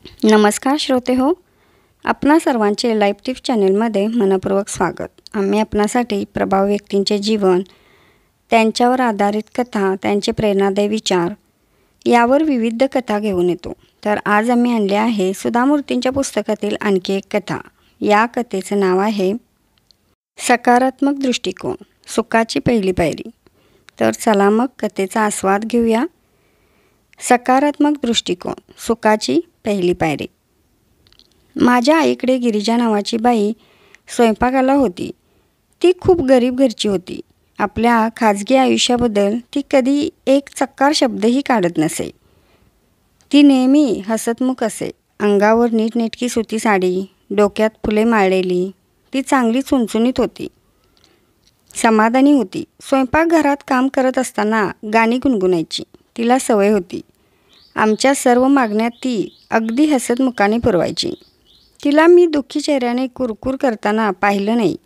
नमस्कार श्रोते हो, आपणा सर्वांचे लाईफ टिप्स चॅनलमध्ये मनपूर्वक स्वागत. आम्ही आपणासाठी प्रभावी व्यक्तींचे जीवन, त्यांच्यावर आधारित कथा, त्यांचे प्रेरणादायी विचार यावर विविध कथा घेऊन येतो. तर आज आम्ही आणले आहे सुधा मूर्तींच्या पुस्तकातील आणखी एक कथा. या कथेचं नाव आहे सकारात्मक दृष्टिकोन, सुखाची पहिली पायरी. तर चला मग कथेचा आस्वाद घेऊया. सकारात्मक दृष्टिकोन, सुखाची पहिली पायरी. माझ्या आईकडे गिरिजा नावाची बाई स्वयंपाकाला होती. ती खूप गरीब घरची होती. आपल्या खाजगी आयुष्याबद्दल ती कधी एक चक्कार शब्दही काढत नसे. ती नेहमी हसतमुख असे. अंगावर नीटनेटकी सुती साडी, डोक्यात फुले माळलेली. ती चांगली चुणचुणीत होती, समाधानी होती. स्वयंपाकघरात काम करत असताना गाणी गुणगुणायची तिला सवय होती. आमच्या सर्व मागण्यात ती अगदी हसतमुखाने पुरवायची. तिला मी दुःखी चेहऱ्याने कुरकुर करताना पाहिलं नाही.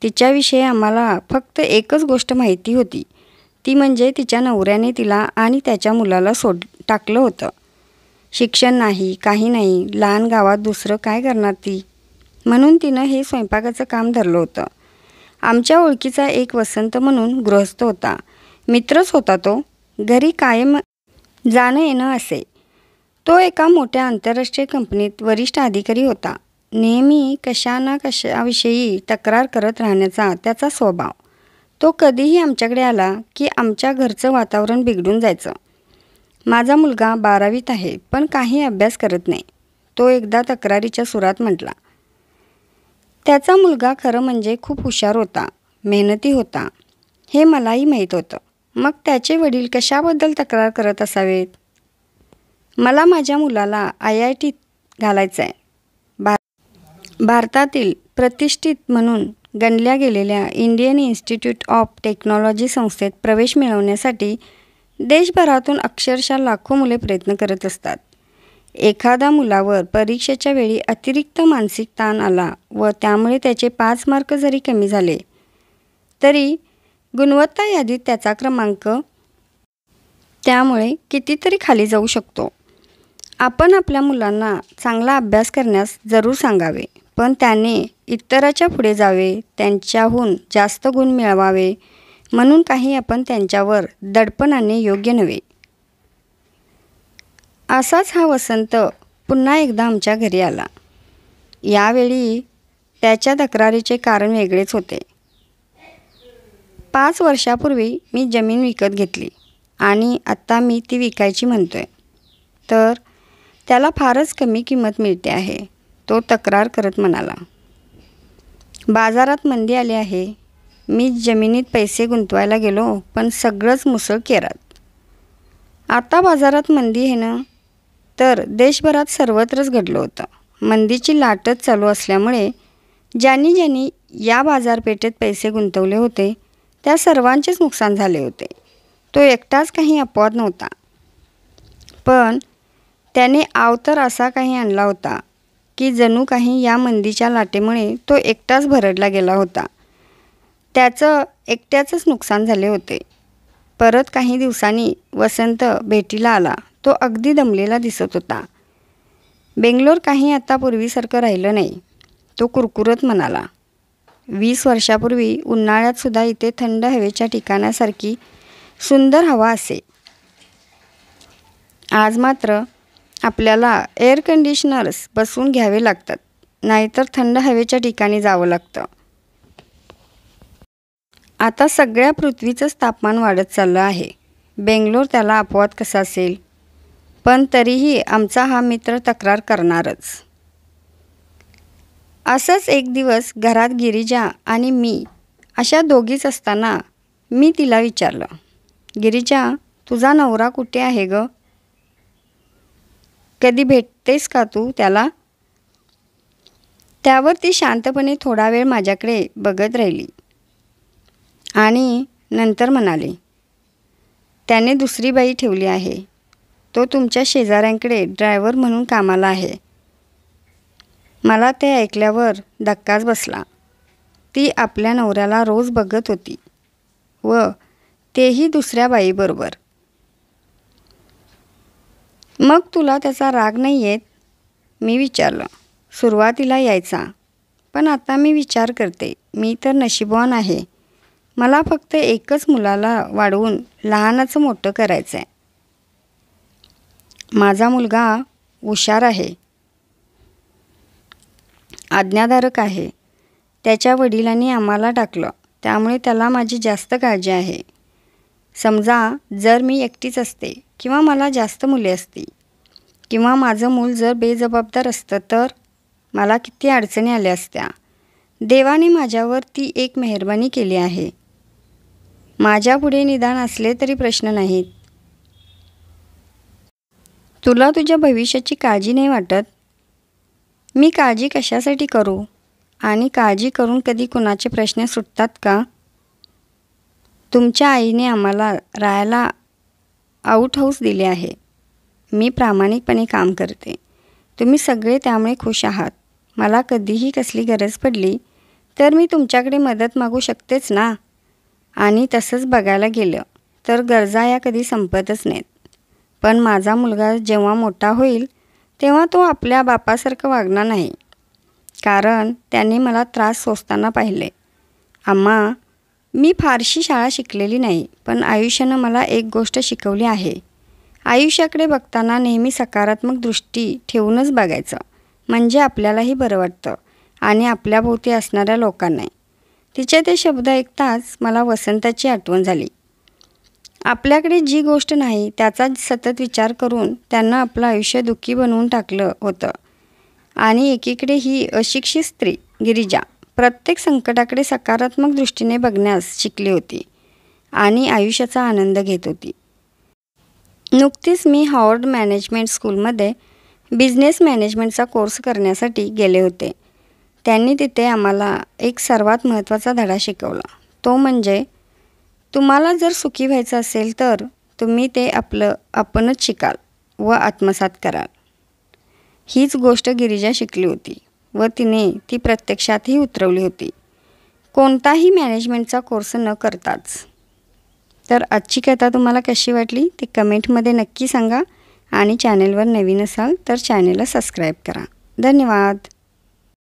तिच्याविषयी आम्हाला फक्त एकच गोष्ट माहिती होती, ती म्हणजे तिच्या नवऱ्याने तिला आणि त्याच्या मुलाला टाकलं होतं. शिक्षण नाही, काही नाही, लहान गावात दुसरं काय करणार ती, म्हणून तिनं हे स्वयंपाकाचं काम धरलं होतं. आमच्या ओळखीचा एक वसंत म्हणून गृहस्थ होता. मित्रच होता तो. घरी कायम जाणं येणं असे. तो एका मोठ्या आंतरराष्ट्रीय कंपनीत वरिष्ठ अधिकारी होता. नेहमी कशा ना कशाविषयी तक्रार करत राहण्याचा त्याचा स्वभाव. तो कधीही आमच्याकडे आला की आमच्या घरचं वातावरण बिघडून जायचं. माझा मुलगा 12वीत आहे, पण काही अभ्यास करत नाही, तो एकदा तक्रारीच्या सुरात म्हटला. त्याचा मुलगा खरं म्हणजे खूप हुशार होता, मेहनती होता, हे मलाही माहीत होतं. मग त्याचे वडील कशाबद्दल तक्रार करत असावेत? मला माझ्या मुलाला IITत घालायचं आहे. भारतातील प्रतिष्ठित म्हणून गणल्या गेलेल्या इंडियन इन्स्टिट्यूट ऑफ टेक्नॉलॉजी संस्थेत प्रवेश मिळवण्यासाठी देशभरातून अक्षरशः लाखो मुले प्रयत्न करत असतात. एखाद्या मुलावर परीक्षेच्या वेळी अतिरिक्त मानसिक ताण आला व त्यामुळे त्याचे 5 मार्क जरी कमी झाले तरी गुणवत्ता यादीत त्याचा क्रमांक त्यामुळे कितीतरी खाली जाऊ शकतो. आपण आपल्या मुलांना चांगला अभ्यास करण्यास जरूर सांगावे, पण त्याने इतराच्या पुढे जावे, त्यांच्याहून जास्त गुण मिळवावे म्हणून काही आपण त्यांच्यावर दडपण आणणे योग्य नव्हे. असाच हा वसंत पुन्हा एकदा आमच्या घरी आला. यावेळी त्याच्या तक्रारीचे कारण वेगळेच होते. 5 वर्षापूर्वी मी जमीन विकत घेतली आणि आत्ता मी ती विकायची म्हणतोय, तर त्याला फारच कमी किंमत मिळते आहे, तो तक्रार करत म्हणाला. बाजारात मंदी आली आहे. मी जमिनीत पैसे गुंतवायला गेलो, पण सगळंच मुसळकेरात. आता बाजारात मंदी आहे ना, तर देशभरात सर्वत्रच घडलं होतं. मंदीची लाटच चालू असल्यामुळे ज्यांनी या बाजारपेठेत पैसे गुंतवले होते त्या सर्वांचेच नुकसान झाले होते. तो एकटाच काही अपवाद नव्हता. पण त्याने अवतार असा काही आणला होता की जणू काही या मंदीच्या लाटेमुळे तो एकटाच भरडला गेला होता. त्याचं एकट्याचंच नुकसान झाले होते. परत काही दिवसांनी वसंत भेटीला आला. तो अगदी दमलेला दिसत होता. बेंगलोर काही आता पूर्वीसारखं राहिलं नाही, तो कुरकुरत म्हणाला. 20 वर्षापूर्वी उन्हाळ्यातसुद्धा इथे थंड हवेच्या ठिकाणासारखी सुंदर हवा असे. आज मात्र आपल्याला एअर कंडिशनर्स बसवून घ्यावे लागतात, नाहीतर थंड हवेच्या ठिकाणी जावं लागतं. आता सगळ्या पृथ्वीचंच तापमान वाढत चाललं आहे. बेंगलोर त्याला अपवाद कसा असेल? पण तरीही आमचा हा मित्र तक्रार करणारच. असंच एक दिवस घरात गिरिजा आणि मी अशा दोघीच असताना मी तिला विचारलं, गिरिजा, तुझा नवरा कुठे आहे ग? कधी भेटतेस का तू त्याला? त्यावर ती शांतपणे थोडा वेळ माझ्याकडे बघत राहिली आणि नंतर म्हणाली, त्याने दुसरी बाई ठेवली आहे. तो तुमच्या शेजाऱ्यांकडे ड्रायव्हर म्हणून कामाला आहे. मला ते ऐकल्यावर धक्काच बसला. ती आपल्या नवऱ्याला रोज बघत होती व तेही दुसऱ्या बाईबरोबर. मग तुला त्याचा राग नाही येत? मी विचारलं. सुरुवातीला यायचा, पण आता मी विचार करते, मी तर नशीबवान आहे. मला फक्त एकच मुलाला वाढवून लहानाचं मोठं करायचं आहे. माझा मुलगा हुशार आहे, आज्ञाधारक आहे. त्याच्या वडिलांनी आम्हाला टाकलं, त्यामुळे त्याला माझी जास्त काळजी आहे. समजा जर मी एकटीच असते किंवा मला जास्त मुले असती किंवा माझं मूल जर बेजबाबदार असतं तर मला किती अडचणी आल्या असत्या. देवाने माझ्यावर ती एक मेहरबानी केली आहे. माझ्यापुढे निदान असले तरी प्रश्न नाहीत. तुला तुझ्या भविष्याची काळजी नाही वाटत? मी काळजी कशासाठी करू? आणि काळजी करून कधी कुणाचे प्रश्न सुटतात का? तुमच्या आईने आम्हाला राहायला आउट हाऊस दिले आहे. मी प्रामाणिकपणे काम करते. तुम्ही सगळे त्यामुळे खुश आहात. मला कधीही कसली गरज पडली तर मी तुमच्याकडे मदत मागू शकतेच ना. आणि तसंच बघायला गेलं तर गरजा या कधी संपतच नाहीत. पण माझा मुलगा जेव्हा मोठा होईल तेव्हा तो आपल्या बापासारखं वागणार नाही, कारण त्याने मला त्रास सोसताना पाहिले. अम्मा, मी फारशी शाळा शिकलेली नाही, पण आयुष्यानं मला एक गोष्ट शिकवली आहे. आयुष्याकडे बघताना नेहमी सकारात्मक दृष्टी ठेवूनच बघायचं, म्हणजे आपल्यालाही बरं वाटतं आणि आपल्याभोवती असणाऱ्या लोकांनाही. तिचे ते शब्द ऐकताच मला वसंताची आठवण झाली. आपल्याकडे जी गोष्ट नाही त्याचा सतत विचार करून त्यानं आपलं आयुष्य दुःखी बनवून टाकलं होतं. आणि एकीकडे ही अशिक्षित स्त्री गिरिजा प्रत्येक संकटाकडे सकारात्मक दृष्टीने बघण्यास शिकली होती आणि आयुष्याचा आनंद घेत होती. नुकतीच मी हार्वर्ड मॅनेजमेंट स्कूलमध्ये बिझनेस मॅनेजमेंटचा कोर्स करण्यासाठी गेले होते. त्यांनी तिथे आम्हाला एक सर्वात महत्त्वाचा धडा शिकवला. तो म्हणजे तुम्हाला जर सुखी व्हायचं असेल तर तुम्ही ते आपणच शिकाल व आत्मसात कराल. हीच गोष्ट गिरिजा शिकली होती व तिने ती प्रत्यक्षातही उतरवली होती, कोणताही मॅनेजमेंटचा कोर्स न करताच. तर आजची कथा तुम्हाला कशी वाटली ते कमेंटमध्ये नक्की सांगा आणि चॅनेलवर नवीन असाल तर चॅनेलला सबस्क्राईब करा. धन्यवाद.